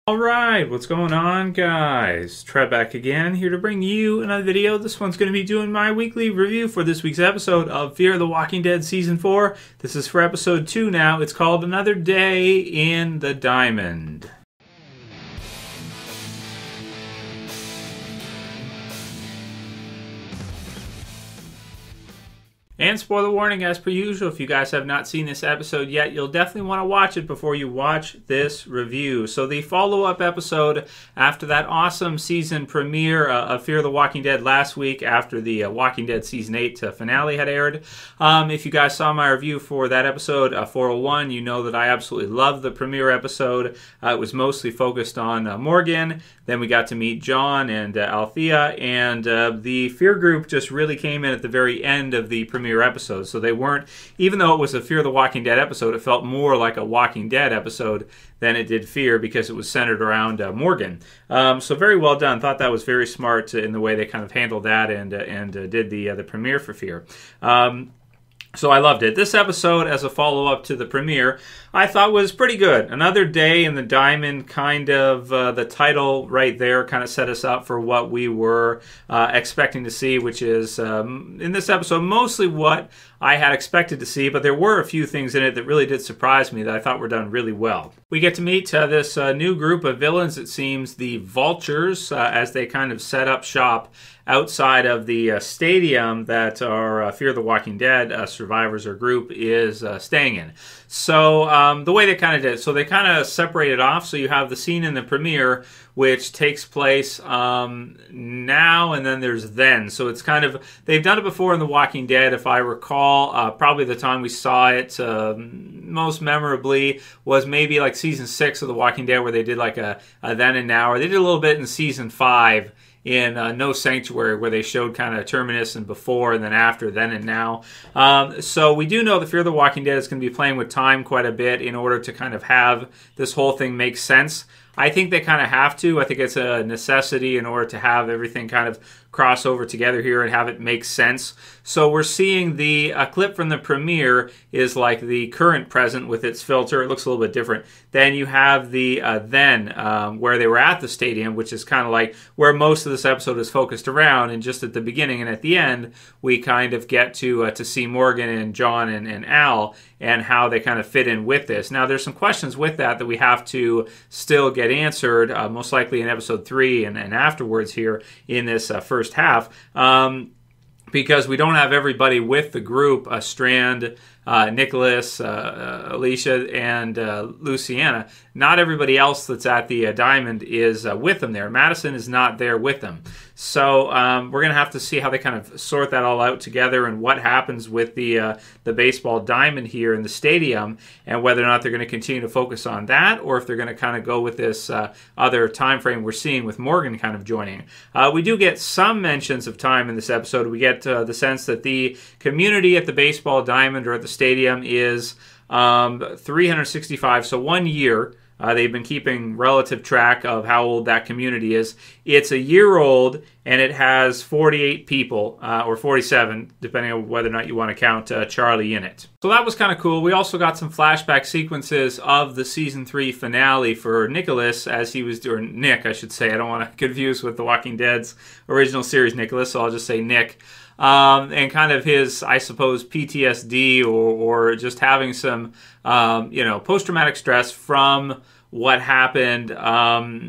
Alright, what's going on, guys? Trev back again, here to bring you another video. This one's going to be doing my weekly review for this week's episode of Fear the Walking Dead Season 4. This is for episode 2 now. It's called Another Day in the Diamond. And spoiler warning, as per usual, if you guys have not seen this episode yet, you'll definitely want to watch it before you watch this review. So the follow-up episode after that awesome season premiere of Fear the Walking Dead last week, after the Walking Dead Season 8 finale had aired. If you guys saw my review for that episode, 401, you know that I absolutely loved the premiere episode. It was mostly focused on Morgan. Then we got to meet John and Althea, and the Fear group just really came in at the very end of the premiere episode. So they weren't, even though it was a Fear the Walking Dead episode, it felt more like a Walking Dead episode than it did Fear because it was centered around Morgan. So very well done. Thought that was very smart in the way they kind of handled that and did the premiere for Fear. So I loved it. This episode, as a follow-up to the premiere, I thought was pretty good. Another Day in the Diamond, kind of the title right there kind of set us up for what we were expecting to see, which is, in this episode, mostly what I had expected to see, but there were a few things in it that really did surprise me that I thought were done really well. We get to meet this new group of villains, it seems, the Vultures, as they kind of set up shop outside of the stadium that our Fear the Walking Dead survivors or group is staying in. So the way they kind of did it, so they kind of separated off. So you have the scene in the premiere, which takes place now, and then there's then. So it's kind of, they've done it before in The Walking Dead, if I recall. Probably the time we saw it most memorably was maybe like season 6 of The Walking Dead, where they did like a then and now, or they did a little bit in season 5 in No Sanctuary, where they showed kind of Terminus and before and then after, then and now. So we do know that Fear the Walking Dead is going to be playing with time quite a bit in order to kind of have this whole thing make sense. I think they kind of have to. I think it's a necessity in order to have everything kind of cross over together here and have it make sense. So we're seeing the clip from the premiere is like the current present with its filter. It looks a little bit different. Then you have the then where they were at the stadium, which is kind of like where most of this episode is focused around. And just at the beginning and at the end, we kind of get to see Morgan and John and Al and how they kind of fit in with this. Now, there's some questions with that we have to still get answered, most likely in episode 3 and afterwards here in this first half, because we don't have everybody with the group, Strand, Nicholas, Alicia, and Luciana. Not everybody else that's at the Diamond is with them there. Madison is not there with them. So we're going to have to see how they kind of sort that all out together and what happens with the baseball diamond here in the stadium, and whether or not they're going to continue to focus on that, or if they're going to kind of go with this other time frame we're seeing with Morgan kind of joining. We do get some mentions of time in this episode. We get the sense that the community at the baseball diamond or at the stadium is 365, so 1 year. They've been keeping relative track of how old that community is. It's a year old, and it has 48 people, or 47, depending on whether or not you want to count Charlie in it. So that was kind of cool. We also got some flashback sequences of the Season 3 finale for Nicholas, as he was doing, Nick, I should say. I don't want to confuse with The Walking Dead's original series Nicholas, so I'll just say Nick. And kind of his, I suppose, PTSD or just having some, post-traumatic stress from what happened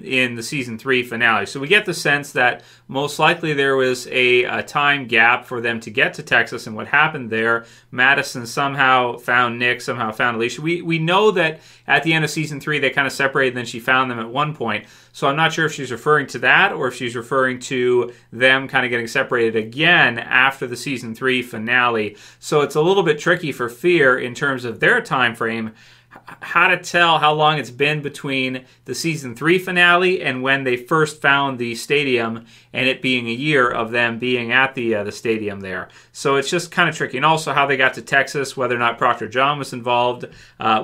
in the Season 3 finale. So we get the sense that most likely there was a time gap for them to get to Texas, and what happened there, Madison somehow found Nick, somehow found Alicia. We know that at the end of Season 3 they kind of separated, and then she found them at one point. So I'm not sure if she's referring to that or if she's referring to them kind of getting separated again after the Season 3 finale. So it's a little bit tricky for Fear in terms of their time frame, how to tell how long it's been between the Season 3 finale and when they first found the stadium, and it being a year of them being at the stadium there. So it's just kind of tricky. And also how they got to Texas, whether or not Proctor John was involved,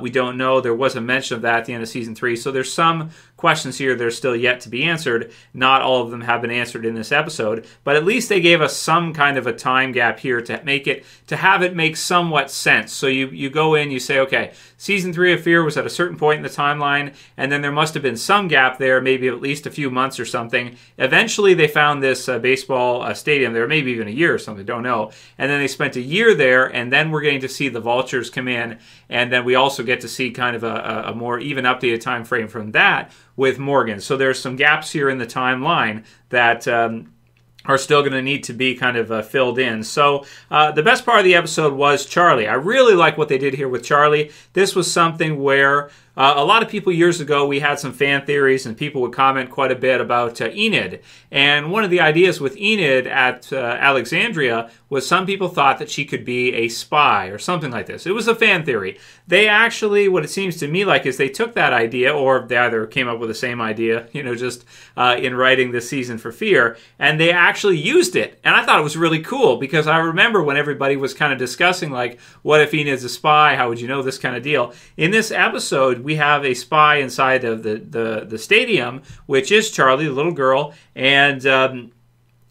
we don't know. There was a mention of that at the end of Season 3. So there's some questions here that are still yet to be answered. Not all of them have been answered in this episode, but at least they gave us some kind of a time gap here to have it make somewhat sense. So you go in, you say, okay, season 3 of Fear was at a certain point in the timeline, and then there must have been some gap there, maybe at least a few months or something. Eventually, they found this baseball stadium there, maybe even a year or something, don't know. And then they spent a year there, and then we're getting to see the vultures come in, and then we also get to see kind of a more even updated time frame from that with Morgan. So there's some gaps here in the timeline that are still going to need to be kind of filled in. So the best part of the episode was Charlie. I really like what they did here with Charlie. This was something where a lot of people years ago, we had some fan theories and people would comment quite a bit about Enid. And one of the ideas with Enid at Alexandria was some people thought that she could be a spy or something like this. It was a fan theory. They actually, what it seems to me like is they took that idea, or they either came up with the same idea, just in writing this season for Fear, and they actually used it. And I thought it was really cool because I remember when everybody was kind of discussing, like, what if Enid's a spy? How would you know, this kind of deal? In this episode, we have a spy inside of the stadium, which is Charlie, the little girl, and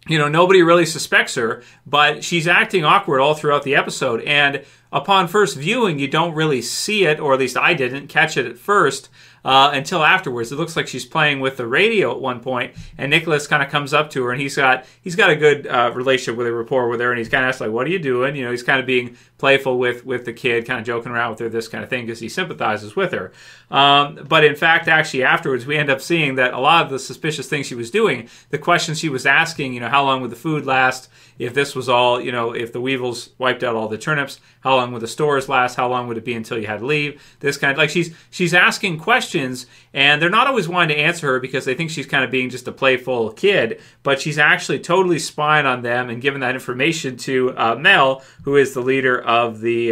nobody really suspects her, but she's acting awkward all throughout the episode, and upon first viewing, you don't really see it, or at least I didn't catch it at first, until afterwards. It looks like she's playing with the radio at one point, and Nicholas kind of comes up to her, and he's got a good relationship with her, rapport with her, and he's kind of asks, like, what are you doing? He's kind of being playful with the kid, kind of joking around with her, this kind of thing, because he sympathizes with her. But in fact, actually afterwards, we end up seeing that a lot of the suspicious things she was doing, the questions she was asking, how long would the food last? If this was all, if the weevils wiped out all the turnips, how long would the stores last? How long would it be until you had to leave? This kind of, like, she's asking questions, and they're not always wanting to answer her because they think she's kind of being just a playful kid, but she's actually totally spying on them and giving that information to Mel, who is the leader of the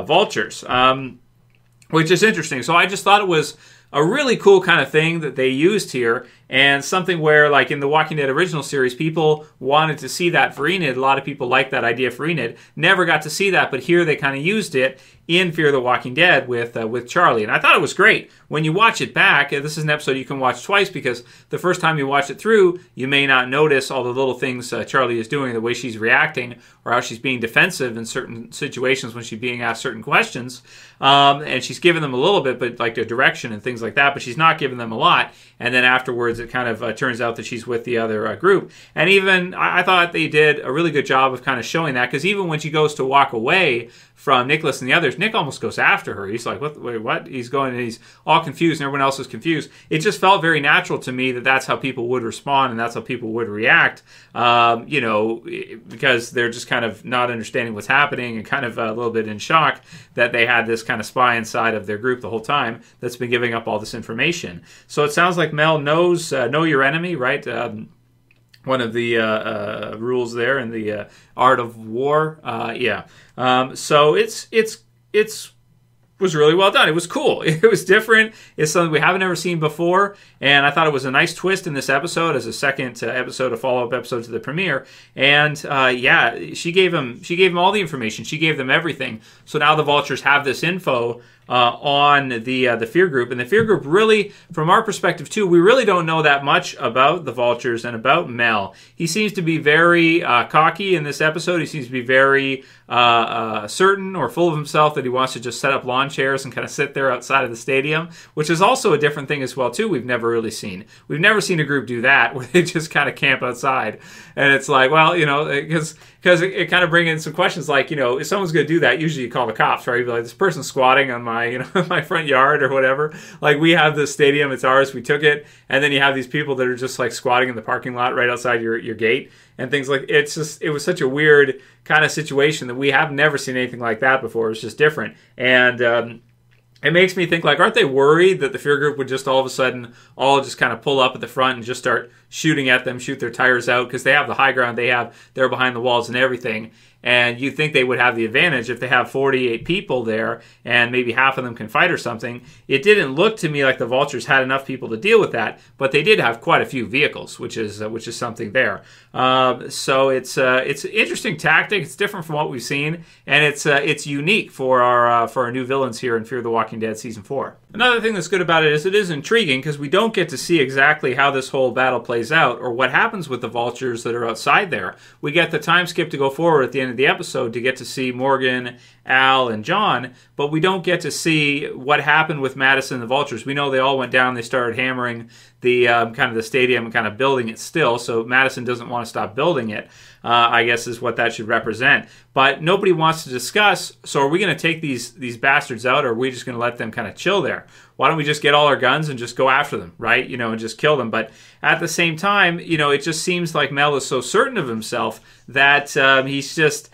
vultures, which is interesting. So I just thought it was a really cool kind of thing that they used here, and something where, like in the Walking Dead original series, people wanted to see that for Enid. A lot of people liked that idea for Enid. Never got to see that, but here they kind of used it in Fear the Walking Dead with Charlie. And I thought it was great. When you watch it back, this is an episode you can watch twice, because the first time you watch it through, you may not notice all the little things Charlie is doing, the way she's reacting, or how she's being defensive in certain situations when she's being asked certain questions. And she's giving them a little bit, but like a direction and things like that, but she's not giving them a lot. And then afterwards, it kind of turns out that she's with the other group. And even, I thought they did a really good job of kind of showing that, because even when she goes to walk away from Nicholas and the others, Nick almost goes after her. He's like, what? Wait, what? He's going, and he's all confused, and everyone else is confused. It just felt very natural to me that that's how people would respond, and that's how people would react, because they're just kind of not understanding what's happening and kind of a little bit in shock that they had this kind of spy inside of their group the whole time that's been giving up all this information. So it sounds like Mel knows, know your enemy, right? One of the rules there in the art of war. So it's was really well done. It was cool. It was different. It's something we haven't ever seen before, and I thought it was a nice twist in this episode as a second episode, a follow-up episode to the premiere. And she gave them all the information. She gave them everything. So now the vultures have this info on the Fear group, and the Fear group really, from our perspective too, we really don't know that much about the vultures and about Mel. He seems to be very cocky in this episode. He seems to be very certain or full of himself that he wants to just set up lawn chairs and kind of sit there outside of the stadium, which is also a different thing as well too. We've never really seen. We've never seen a group do that, where they just kind of camp outside, and it's like, well, because it kind of brings in some questions like, if someone's going to do that, usually you call the cops, right? You'd be like, this person's squatting on my my front yard or whatever. Like, we have this stadium, it's ours, we took it, and then you have these people that are just like squatting in the parking lot right outside your gate and things like. It was such a weird kind of situation that we have never seen anything like that before. It's just different, and it makes me think, like, aren't they worried that the Fear group would just all of a sudden all just kind of pull up at the front and just start shooting at them, shoot their tires out, because they have the high ground, they're behind the walls and everything. And you'd think they would have the advantage if they have 48 people there and maybe half of them can fight or something. It didn't look to me like the vultures had enough people to deal with that, but they did have quite a few vehicles, which is something there. So it's an interesting tactic. It's different from what we've seen, and it's unique for our new villains here in Fear the Walking Dead Season 4. Another thing that's good about it is intriguing because we don't get to see exactly how this whole battle plays out or what happens with the vultures that are outside there. We get the time skip to go forward at the end of the episode to get to see Morgan, Al, and John, but we don't get to see what happened with Madison and the vultures. We know they all went down, they started hammering the kind of the stadium and kind of building it still, so Madison doesn't want to stop building it, I guess is what that should represent. But nobody wants to discuss, so are we going to take these bastards out, or are we just going to let them kind of chill there? Why don't we just get all our guns and just go after them, right? And just kill them. But at the same time, it just seems like Mel is so certain of himself that he's just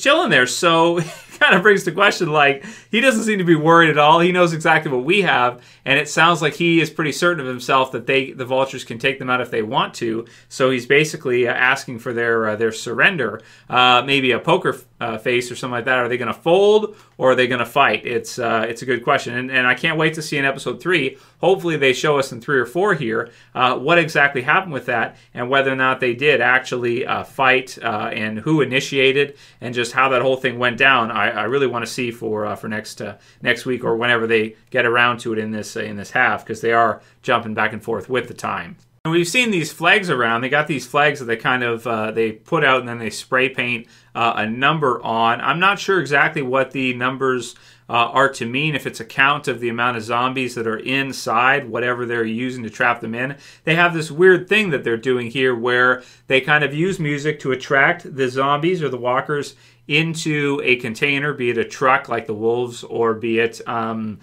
chilling there. So it kind of brings the question, like, he doesn't seem to be worried at all. He knows exactly what we have, and it sounds like he is pretty certain of himself that the vultures can take them out if they want to. So he's basically asking for their surrender. Maybe a poker face or something like that. Are they going to fold or are they going to fight? It's a good question, and I can't wait to see in episode 3. Hopefully they show us in 3 or 4 here what exactly happened with that and whether or not they did actually fight and who initiated and just how that whole thing went down. I really want to see for next week or whenever they get around to it in this half, because they are jumping back and forth with the time. And we've seen these flags around. They got these flags that they kind of they put out and then they spray paint a number on. I'm not sure exactly what the numbers are to mean, if it's a count of the amount of zombies that are inside whatever they're using to trap them in. They have this weird thing that they're doing here where they kind of use music to attract the zombies or the walkers into a container, be it a truck like the wolves or be it oil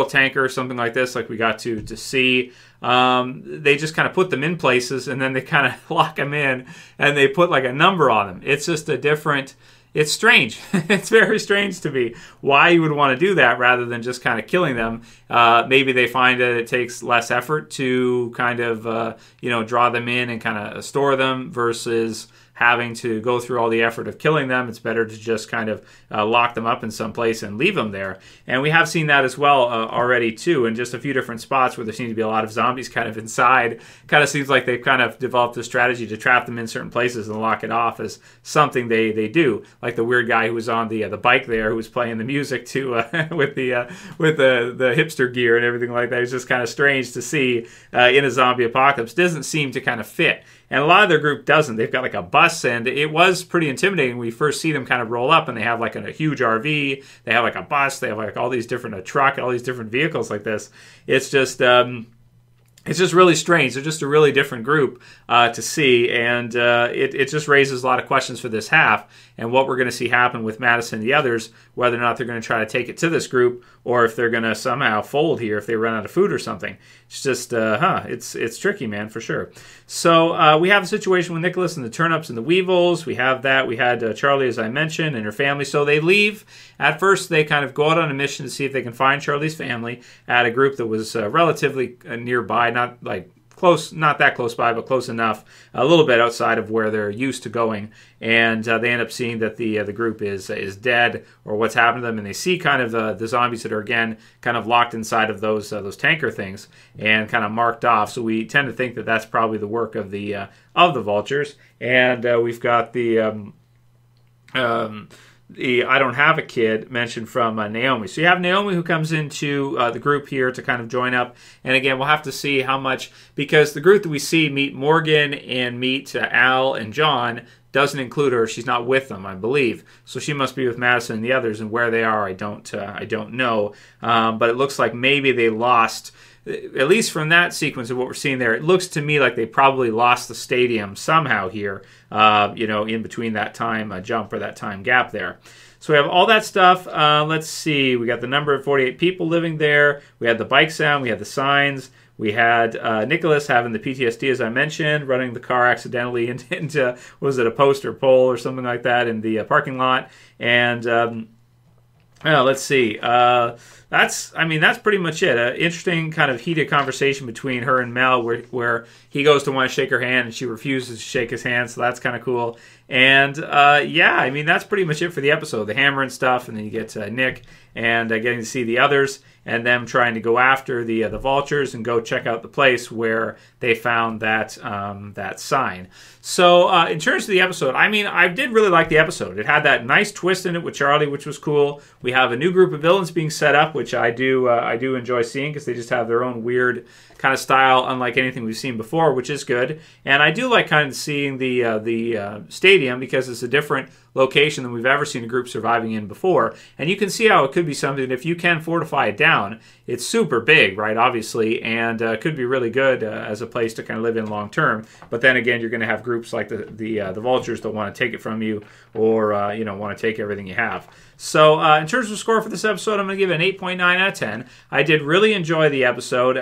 tanker or something like this, like we got to see. They just kind of put them in places and then they kind of lock them in and they put like a number on them. It's just a different... It's strange. It's very strange to me why you would want to do that rather than just kind of killing them. Maybe they find that it takes less effort to kind of, draw them in and kind of store them versus having to go through all the effort of killing them. It's better to just kind of lock them up in some place and leave them there. And we have seen that as well already too, in just a few different spots where there seems to be a lot of zombies kind of inside. Kind of seems like they've kind of developed a strategy to trap them in certain places and lock it off as something they do. Like the weird guy who was on the bike there, who was playing the music too with the hipster gear and everything like that. It's just kind of strange to see in a zombie apocalypse. Doesn't seem to kind of fit. And a lot of their group doesn't. They've got like a bus, and it was pretty intimidating when we first see them kind of roll up, and they have like a huge RV, they have like a bus, they have like all these different, a truck, all these different vehicles like this. It's just really strange. They're just a really different group to see, and it just raises a lot of questions for this half and what we're going to see happen with Madison and the others, whether or not they're going to try to take it to this group or if they're going to somehow fold here if they run out of food or something. It's just, it's tricky, man, for sure. So we have a situation with Nicholas and the Turnips and the Weevils. We have that. We had Charlie, as I mentioned, and her family. So they leave. At first, they kind of go out on a mission to see if they can find Charlie's family at a group that was relatively nearby, not like close, not that close by, but close enough, a little bit outside of where they're used to going. And they end up seeing that the group is dead, or what's happened to them, and they see kind of the zombies that are again kind of locked inside of those tanker things and kind of marked off. So we tend to think that that's probably the work of the vultures. And we've got the I don't have a kid mentioned from Naomi. So you have Naomi who comes into the group here to kind of join up. And again, we'll have to see how much, because the group that we see meet Morgan and meet Al and John doesn't include her. She's not with them, I believe. So she must be with Madison and the others, and where they are, I don't know. But it looks like maybe they lost, at least from that sequence of what we're seeing there, it looks to me like they probably lost the stadium somehow here, in between that time jump or that time gap there. So we have all that stuff. Let's see. We got the number of 48 people living there. We had the bike sound. We had the signs. We had Nicholas having the PTSD, as I mentioned, running the car accidentally into was it a post or pole or something like that in the parking lot. And let's see. That's pretty much it. An interesting kind of heated conversation between her and Mel where he goes to want to shake her hand and she refuses to shake his hand, so that's kind of cool. And that's pretty much it for the episode. The hammer and stuff, and then you get Nick and getting to see the others and them trying to go after the vultures and go check out the place where they found that sign. So in terms of the episode, I did really like the episode. It had that nice twist in it with Charlie, which was cool. We have a new group of villains being set up which I do enjoy seeing because they just have their own weird kind of style, unlike anything we've seen before, which is good. And I do like kind of seeing the stadium because it's a different location than we've ever seen a group surviving in before. And you can see how it could be something, if you can fortify it down, it's super big, right, obviously, and could be really good as a place to kind of live in long term. But then again, you're going to have groups like the vultures that want to take it from you, or want to take everything you have. So in terms of score for this episode, I'm going to give it an 8.9 out of 10. I did really enjoy the episode.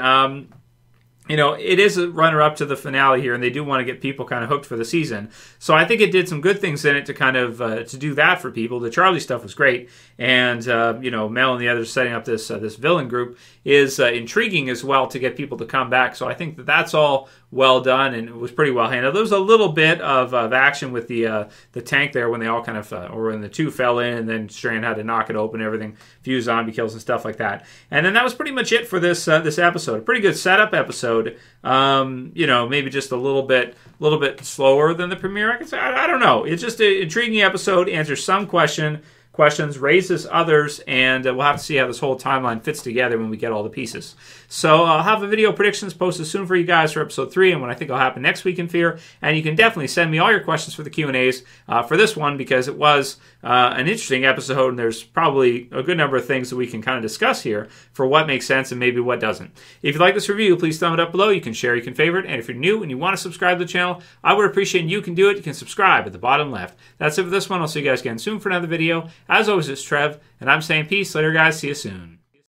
It is a runner-up to the finale here, and they do want to get people kind of hooked for the season. So I think it did some good things in it to kind of to do that for people. The Charlie stuff was great, and Mel and the others setting up this villain group is intriguing as well to get people to come back. So I think that's all well done, and it was pretty well handled. There was a little bit of action with the tank there when they all kind of, or when the two fell in, and then Strand had to knock it open, everything, few zombie kills and stuff like that. And then that was pretty much it for this episode. A pretty good setup episode. Maybe just a little bit slower than the premiere. I can say I don't know. It's just an intriguing episode. Answers some questions, raises others, and we'll have to see how this whole timeline fits together when we get all the pieces. So I'll have the video predictions posted soon for you guys for episode 3 and what I think will happen next week in Fear. And you can definitely send me all your questions for the Q&As for this one, because it was an interesting episode, and there's probably a good number of things that we can kind of discuss here for what makes sense and maybe what doesn't. If you like this review, please thumb it up below. You can share, you can favorite, and if you're new and you want to subscribe to the channel, I would appreciate, and you can do it. You can subscribe at the bottom left. That's it for this one. I'll see you guys again soon for another video. As always, it's Trev, and I'm saying peace. Later, guys. See you soon.